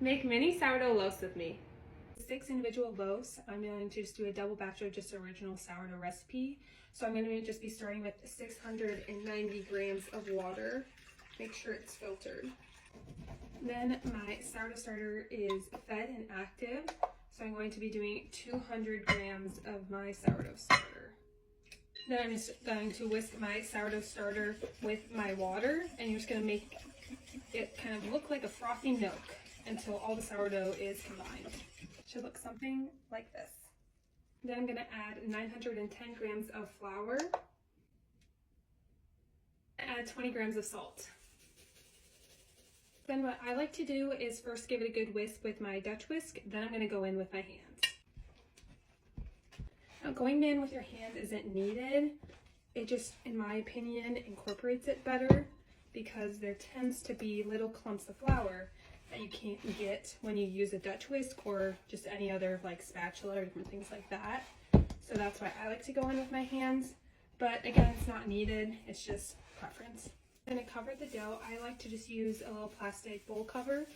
Make mini sourdough loaves with me. 6 individual loaves. I'm going to just do a double batch of just original sourdough recipe. So I'm going to just be starting with 690 grams of water. Make sure it's filtered. Then my sourdough starter is fed and active. So I'm going to be doing 200 grams of my sourdough starter. Then I'm just going to whisk my sourdough starter with my water, and you're just going to make it kind of look like a frothy milk until all the sourdough is combined. It should look something like this. Then I'm going to add 910 grams of flour. Add 20 grams of salt. Then what I like to do is first give it a good whisk with my Dutch whisk, then I'm going to go in with my hands. Now, going in with your hand isn't needed. It just, in my opinion, incorporates it better because there tends to be little clumps of flour that you can't get when you use a Dutch whisk or just any other like spatula or different things like that. So that's why I like to go in with my hands. But again, it's not needed. It's just preference. I'm going to cover the dough. I like to just use a little plastic bowl cover,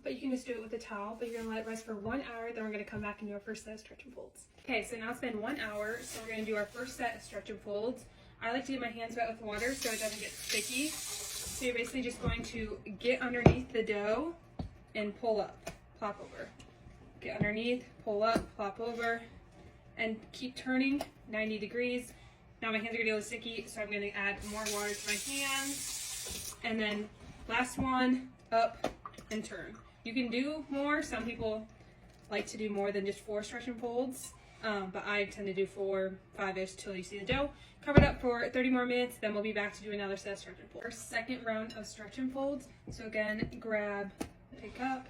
but you can just do it with a towel. But you're going to let it rest for 1 hour, then we're going to come back and do our first set of stretch and folds. Okay, so now it's been 1 hour, so we're going to do our first set of stretch and folds. I like to get my hands wet with water so it doesn't get sticky. So you're basically just going to get underneath the dough and pull up, plop over. Get underneath, pull up, plop over, and keep turning 90 degrees. Now my hands are gonna get a little sticky, so I'm gonna add more water to my hands. And then last one, up and turn. You can do more. Some people like to do more than just 4 stretch and folds, but I tend to do 4, 5-ish till you see the dough. Cover it up for 30 more minutes, then we'll be back to do another set of stretch and folds. Our second round of stretch and folds. So again, grab, pick up,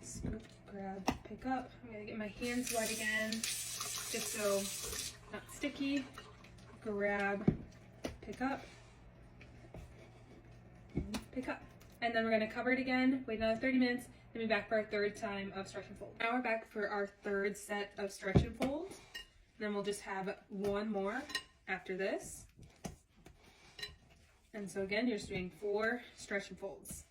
scoop, grab, pick up. I'm gonna get my hands wet again, just so not sticky. Grab, pick up, pick up. And then we're going to cover it again, wait another 30 minutes, then be back for our third time of stretch and fold. Now we're back for our third set of stretch and folds. Then we'll just have one more after this. And so again, you're just doing 4 stretch and folds.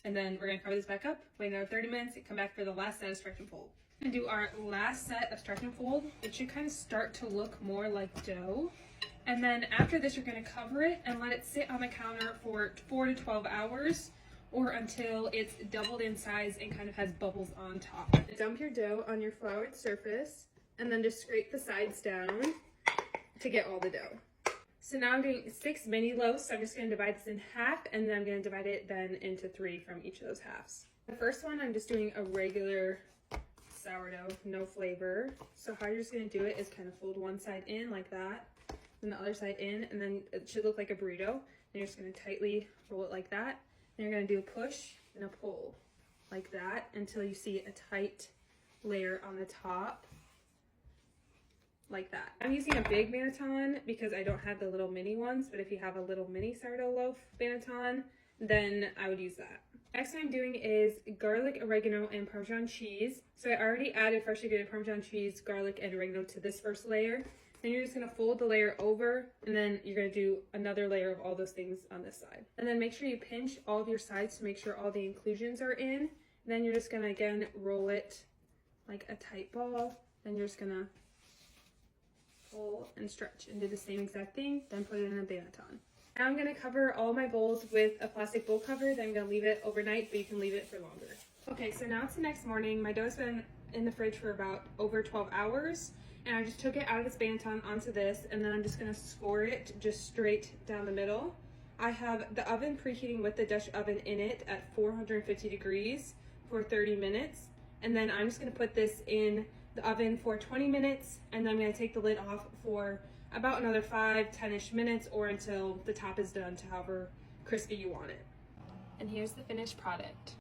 And then we're going to cover this back up, wait another 30 minutes, and come back for the last set of stretch and fold. And do our last set of stretch and fold. It should kind of start to look more like dough. And then after this, you're going to cover it and let it sit on the counter for 4 to 12 hours or until it's doubled in size and kind of has bubbles on top. Dump your dough on your floured surface and then just scrape the sides down to get all the dough. So now I'm doing 6 mini loaves. So I'm just going to divide this in half and then I'm going to divide it then into 3 from each of those halves. The first one, I'm just doing a regular sourdough, no flavor. So how you're just going to do it is kind of fold one side in like that. Then the other side in, and then it should look like a burrito. And you're just going to tightly roll it like that. Then you're going to do a push and a pull like that until you see a tight layer on the top like that. I'm using a big banneton because I don't have the little mini ones, but if you have a little mini sourdough loaf banneton, then I would use that. Next thing I'm doing is garlic, oregano, and Parmesan cheese. So I already added freshly grated Parmesan cheese, garlic, and oregano to this first layer. Then you're just going to fold the layer over, and then you're going to do another layer of all those things on this side. And then make sure you pinch all of your sides to make sure all the inclusions are in. And then you're just going to, again, roll it like a tight ball. Then you're just going to pull and stretch and do the same exact thing, then put it in a banneton. Now I'm going to cover all my bowls with a plastic bowl cover. Then I'm going to leave it overnight, but you can leave it for longer. Okay, so now it's the next morning. My dough's been in the fridge for about over 12 hours. And I just took it out of this banneton onto this, and then I'm just going to score it just straight down the middle. I have the oven preheating with the Dutch oven in it at 450 degrees for 30 minutes. And then I'm just going to put this in the oven for 20 minutes, and then I'm going to take the lid off for about another 5-10-ish minutes or until the top is done to however crispy you want it. And here's the finished product.